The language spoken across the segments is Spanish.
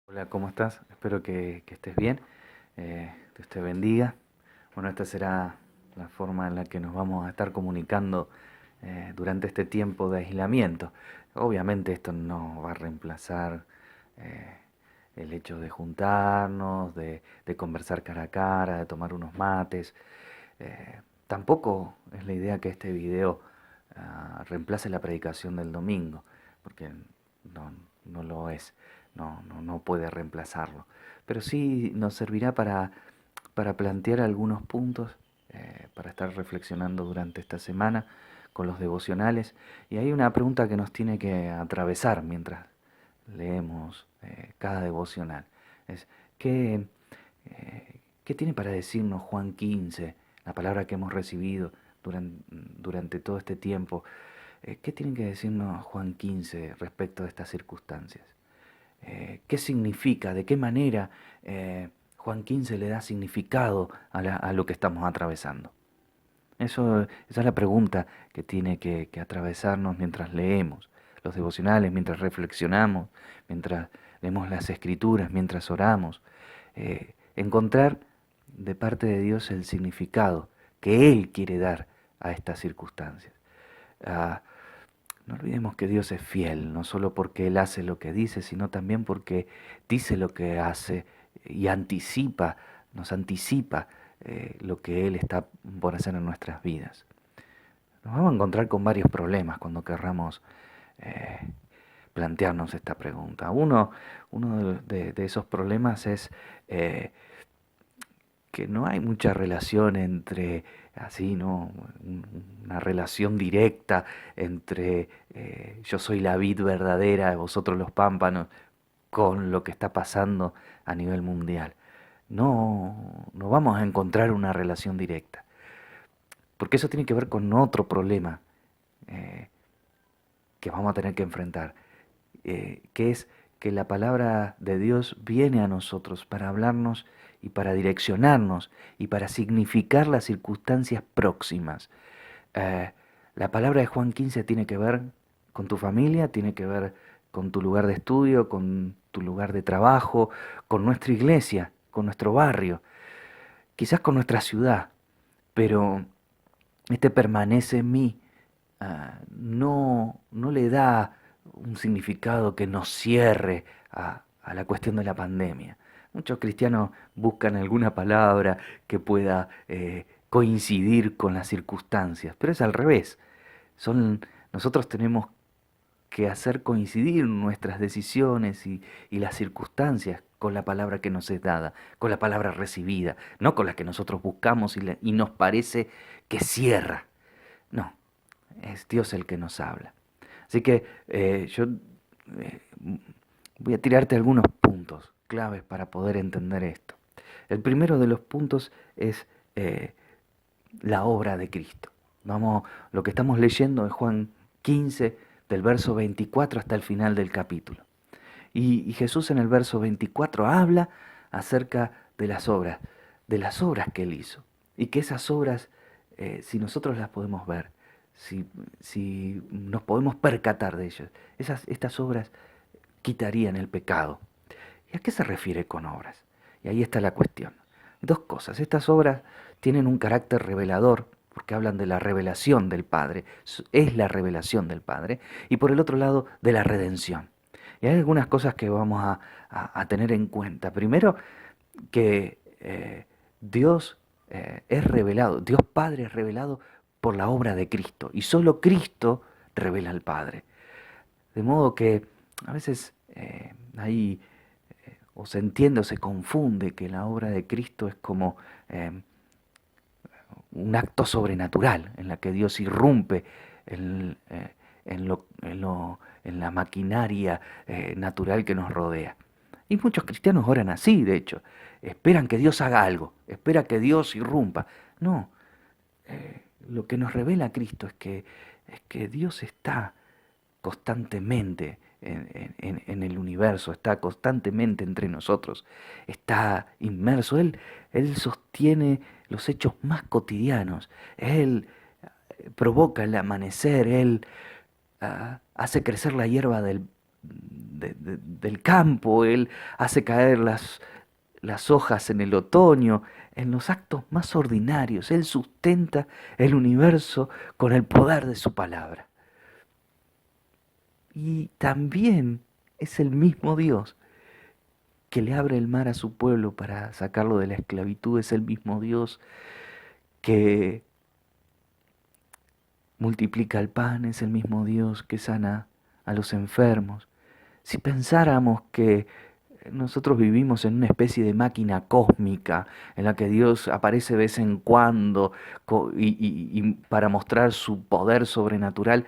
Hola, ¿cómo estás? Espero que estés bien, Dios te bendiga. Bueno, esta será la forma en la que nos vamos a estar comunicando durante este tiempo de aislamiento. Obviamente esto no va a reemplazar eh, el hecho de juntarnos, de conversar cara a cara, de tomar unos mates. Tampoco es la idea que este video reemplace la predicación del domingo, porque no, no lo es, no puede reemplazarlo. Pero sí nos servirá para plantear algunos puntos, para estar reflexionando durante esta semana con los devocionales. Y hay una pregunta que nos tiene que atravesar mientras leemos cada devocional. Es, ¿qué, ¿qué tiene para decirnos Juan 15, la palabra que hemos recibido durante todo este tiempo? ¿Qué tiene que decirnos Juan 15 respecto de estas circunstancias? ¿Qué significa? ¿De qué manera Juan 15 le da significado a lo que estamos atravesando? Esa es la pregunta que tiene que atravesarnos mientras leemos los devocionales, mientras reflexionamos, mientras leemos las escrituras, mientras oramos. Encontrar de parte de Dios el significado que Él quiere dar a estas circunstancias. Ah, no olvidemos que Dios es fiel, no solo porque Él hace lo que dice, sino también porque dice lo que hace y nos anticipa lo que Él está por hacer en nuestras vidas. Nos vamos a encontrar con varios problemas cuando querramos eh, plantearnos esta pregunta. Uno de esos problemas es que no hay mucha relación entre, así, ¿no? Una relación directa entre yo soy la vid verdadera, vosotros los pámpanos, con lo que está pasando a nivel mundial. No vamos a encontrar una relación directa, porque eso tiene que ver con otro problema eh, que vamos a tener que enfrentar, que es que la palabra de Dios viene a nosotros para hablarnos y para direccionarnos y para significar las circunstancias próximas. Eh, la palabra de Juan 15 tiene que ver con tu familia, tiene que ver con tu lugar de estudio, con tu lugar de trabajo, con nuestra iglesia, con nuestro barrio, quizás con nuestra ciudad, pero este permanece en mí, no le da un significado que nos cierre a la cuestión de la pandemia. Muchos cristianos buscan alguna palabra que pueda coincidir con las circunstancias, pero es al revés. Nosotros tenemos que hacer coincidir nuestras decisiones y las circunstancias con la palabra que nos es dada, con la palabra recibida, no con la que nosotros buscamos y nos parece que cierra. No, es Dios el que nos habla. Así que yo eh, voy a tirarte algunos puntos claves para poder entender esto. El primero de los puntos es la obra de Cristo. Lo que estamos leyendo en Juan 15, del verso 24 hasta el final del capítulo. Y Jesús en el verso 24 habla acerca de las obras que Él hizo. Y que esas obras, si nosotros las podemos ver, si nos podemos percatar de ellas, estas obras quitarían el pecado. ¿Y a qué se refiere con obras? Y ahí está la cuestión. Dos cosas. Estas obras tienen un carácter revelador, porque hablan de la revelación del Padre, es la revelación del Padre, y por el otro lado, de la redención. Y hay algunas cosas que vamos a tener en cuenta. Primero, que Dios es revelado, Dios Padre es revelado por la obra de Cristo, y solo Cristo revela al Padre. De modo que a veces ahí o se entiende o se confunde que la obra de Cristo es como un acto sobrenatural en la que Dios irrumpe en, en la maquinaria natural que nos rodea. Y muchos cristianos oran así, de hecho. Esperan que Dios haga algo, espera que Dios irrumpa. No, lo que nos revela Cristo es que Dios está constantemente en el universo, está constantemente entre nosotros, está inmerso. Él sostiene los hechos más cotidianos, Él provoca el amanecer, Él hace crecer la hierba del campo, Él hace caer las hojas en el otoño, en los actos más ordinarios. Él sustenta el universo con el poder de su palabra. Y también es el mismo Dios que le abre el mar a su pueblo para sacarlo de la esclavitud. Es el mismo Dios que multiplica el pan, es el mismo Dios que sana a los enfermos. Si pensáramos que nosotros vivimos en una especie de máquina cósmica en la que Dios aparece de vez en cuando y para mostrar su poder sobrenatural,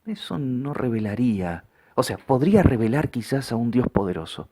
eso no revelaría, o sea, podría revelar quizás a un Dios poderoso,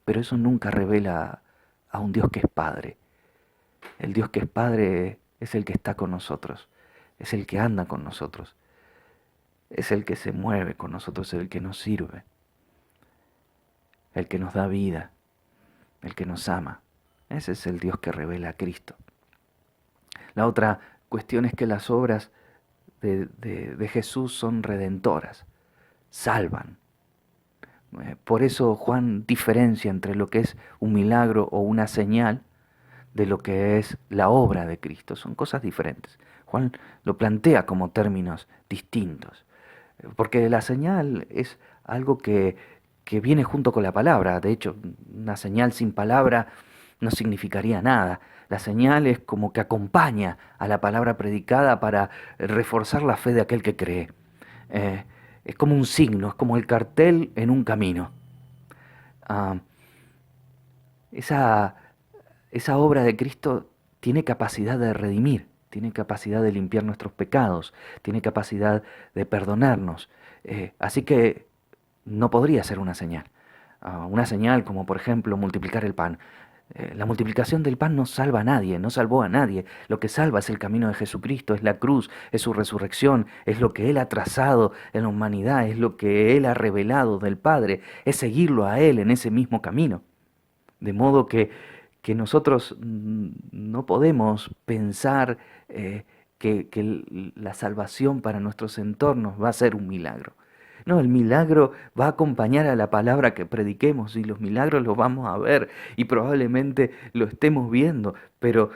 pero eso nunca revela a un Dios que es Padre. El Dios que es Padre es el que está con nosotros, es el que anda con nosotros, es el que se mueve con nosotros, es el que nos sirve, el que nos da vida, el que nos ama. Ese es el Dios que revela a Cristo. La otra cuestión es que las obras de Jesús son redentoras, salvan. Por eso Juan diferencia entre lo que es un milagro o una señal de lo que es la obra de Cristo. Son cosas diferentes. Juan lo plantea como términos distintos, porque la señal es algo que viene junto con la palabra. De hecho, una señal sin palabra no significaría nada. La señal es como que acompaña a la palabra predicada para reforzar la fe de aquel que cree. Es como un signo, es como el cartel en un camino. Ah, esa obra de Cristo tiene capacidad de redimir, tiene capacidad de limpiar nuestros pecados, tiene capacidad de perdonarnos. Así que no podría ser una señal. Una señal como por ejemplo multiplicar el pan. La multiplicación del pan no salva a nadie, no salvó a nadie. Lo que salva es el camino de Jesucristo, es la cruz, es su resurrección, es lo que Él ha trazado en la humanidad, es lo que Él ha revelado del Padre, es seguirlo a Él en ese mismo camino. De modo que nosotros no podemos pensar que la salvación para nuestros entornos va a ser un milagro. No, el milagro va a acompañar a la palabra que prediquemos y los milagros los vamos a ver y probablemente lo estemos viendo, pero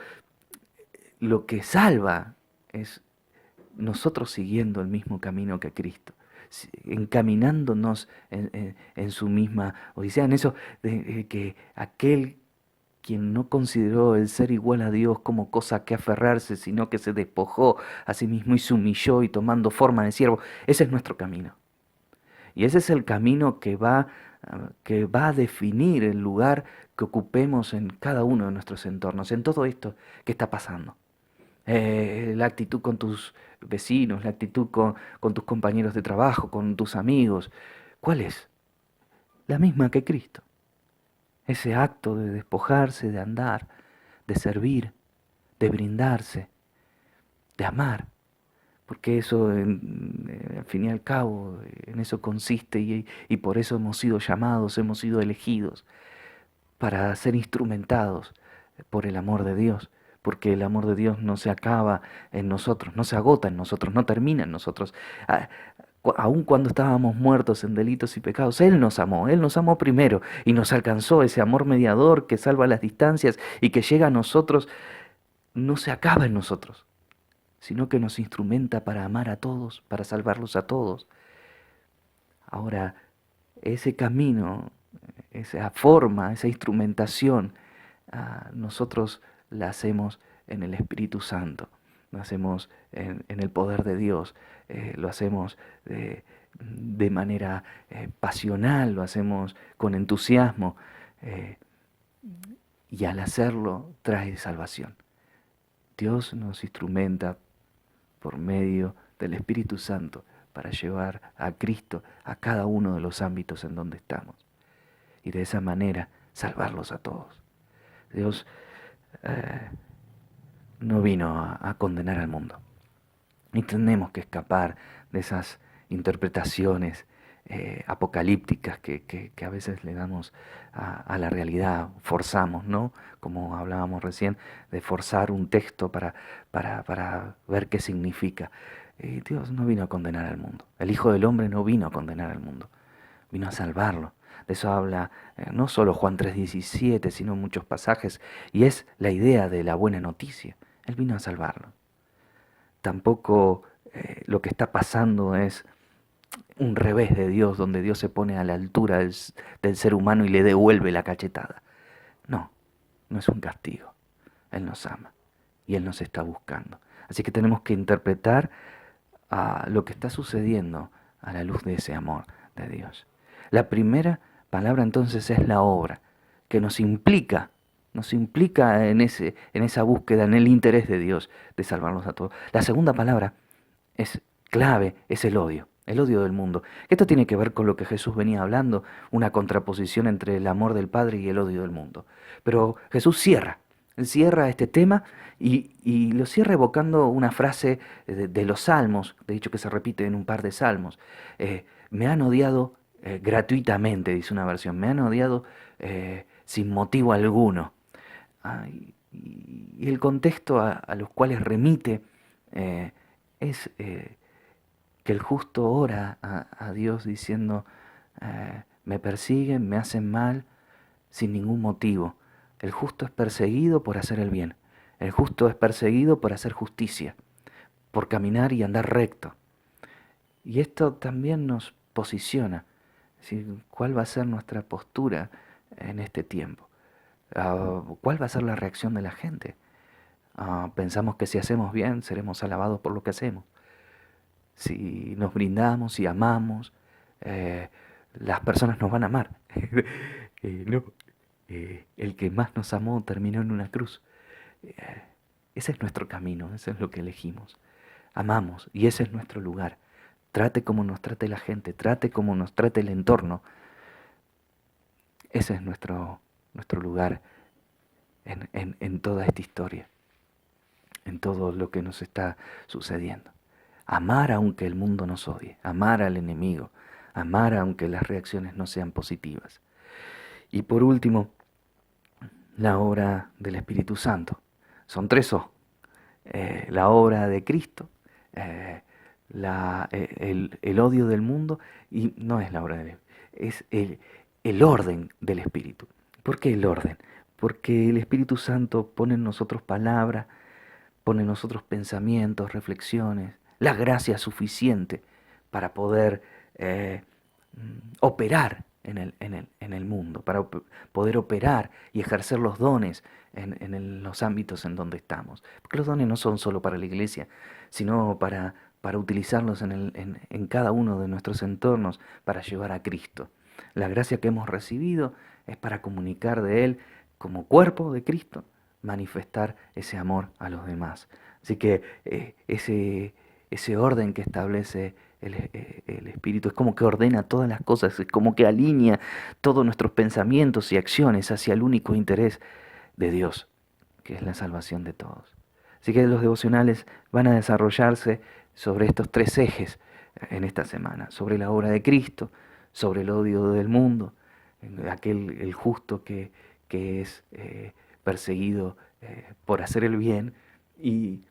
lo que salva es nosotros siguiendo el mismo camino que Cristo, encaminándonos en su misma odisea, en eso de que aquel quien no consideró el ser igual a Dios como cosa que aferrarse, sino que se despojó a sí mismo y se humilló y tomando forma de siervo, ese es nuestro camino. Y ese es el camino que va a definir el lugar que ocupemos en cada uno de nuestros entornos, en todo esto que está pasando. La actitud con tus vecinos, la actitud con tus compañeros de trabajo, con tus amigos. ¿Cuál es? La misma que Cristo. Ese acto de despojarse, de andar, de servir, de brindarse, de amar. Porque eso, al fin y al cabo, en eso consiste y por eso hemos sido llamados, hemos sido elegidos para ser instrumentados por el amor de Dios. Porque el amor de Dios no se acaba en nosotros, no se agota en nosotros, no termina en nosotros. Aun cuando estábamos muertos en delitos y pecados, Él nos amó primero y nos alcanzó ese amor mediador que salva las distancias y que llega a nosotros, no se acaba en nosotros, sino que nos instrumenta para amar a todos, para salvarlos a todos. Ahora, ese camino, esa forma, esa instrumentación, nosotros la hacemos en el Espíritu Santo, lo hacemos en el poder de Dios, lo hacemos de manera pasional, lo hacemos con entusiasmo, y al hacerlo trae salvación. Dios nos instrumenta por medio del Espíritu Santo para llevar a Cristo a cada uno de los ámbitos en donde estamos y de esa manera salvarlos a todos. Dios no vino a condenar al mundo. Y tenemos que escapar de esas interpretaciones apocalípticas que a veces le damos a la realidad, forzamos, ¿no? Como hablábamos recién, de forzar un texto para ver qué significa. Dios no vino a condenar al mundo. El Hijo del Hombre no vino a condenar al mundo. vino a salvarlo. De eso habla no solo Juan 3:17, sino muchos pasajes, y es la idea de la buena noticia. Él vino a salvarlo. Tampoco lo que está pasando es un revés de Dios, donde Dios se pone a la altura del ser humano y le devuelve la cachetada. No, no es un castigo. Él nos ama y Él nos está buscando. Así que tenemos que interpretar lo que está sucediendo a la luz de ese amor de Dios. La primera palabra entonces es la obra, que nos implica en esa búsqueda, en el interés de Dios de salvarnos a todos. La segunda palabra es clave, es el odio del mundo. Esto tiene que ver con lo que Jesús venía hablando, una contraposición entre el amor del Padre y el odio del mundo. Pero Jesús cierra este tema y lo cierra evocando una frase de los Salmos, de hecho que se repite en un par de Salmos. Me han odiado gratuitamente, dice una versión, me han odiado sin motivo alguno. Y el contexto a los cuales remite es que el justo ora a Dios diciendo, me persiguen, me hacen mal sin ningún motivo. El justo es perseguido por hacer el bien. El justo es perseguido por hacer justicia, por caminar y andar recto. Y esto también nos posiciona. Es decir, ¿cuál va a ser nuestra postura en este tiempo? ¿Cuál va a ser la reacción de la gente? Pensamos que si hacemos bien seremos alabados por lo que hacemos. Si nos brindamos, si amamos, las personas nos van a amar. No. El que más nos amó terminó en una cruz. Ese es nuestro camino, eso es lo que elegimos. Amamos y ese es nuestro lugar. Trate como nos trate la gente, trate como nos trate el entorno. Ese es nuestro lugar en toda esta historia, en todo lo que nos está sucediendo. Amar aunque el mundo nos odie, amar al enemigo, amar aunque las reacciones no sean positivas. Y por último, la obra del Espíritu Santo. Son tres O. La obra de Cristo, el odio del mundo, y no es la obra de es el orden del Espíritu. ¿Por qué el orden? Porque el Espíritu Santo pone en nosotros palabras, pone en nosotros pensamientos, reflexiones, la gracia suficiente para poder operar en el mundo, para poder operar y ejercer los dones en los ámbitos en donde estamos. Porque los dones no son solo para la iglesia, sino para utilizarlos en cada uno de nuestros entornos para llevar a Cristo. La gracia que hemos recibido es para comunicar de Él como cuerpo de Cristo, manifestar ese amor a los demás. Así que ese orden que establece el Espíritu es como que ordena todas las cosas, es como que alinea todos nuestros pensamientos y acciones hacia el único interés de Dios, que es la salvación de todos. Así que los devocionales van a desarrollarse sobre estos tres ejes en esta semana, sobre la obra de Cristo, sobre el odio del mundo, el justo que es perseguido por hacer el bien, y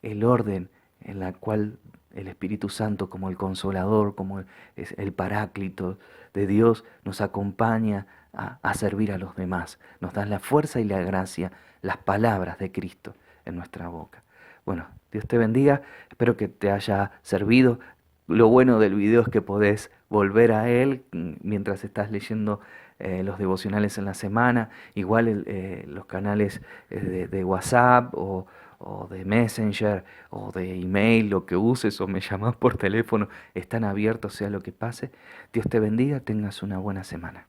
el orden en la cual el Espíritu Santo, como el Consolador, como el Paráclito de Dios, nos acompaña a servir a los demás. Nos da la fuerza y la gracia, las palabras de Cristo en nuestra boca. Bueno, Dios te bendiga, espero que te haya servido. Lo bueno del video es que podés volver a él mientras estás leyendo los devocionales en la semana. Igual los canales de WhatsApp o de Messenger o de email, lo que uses, o me llamas por teléfono, están abiertos sea lo que pase. Dios te bendiga, tengas una buena semana.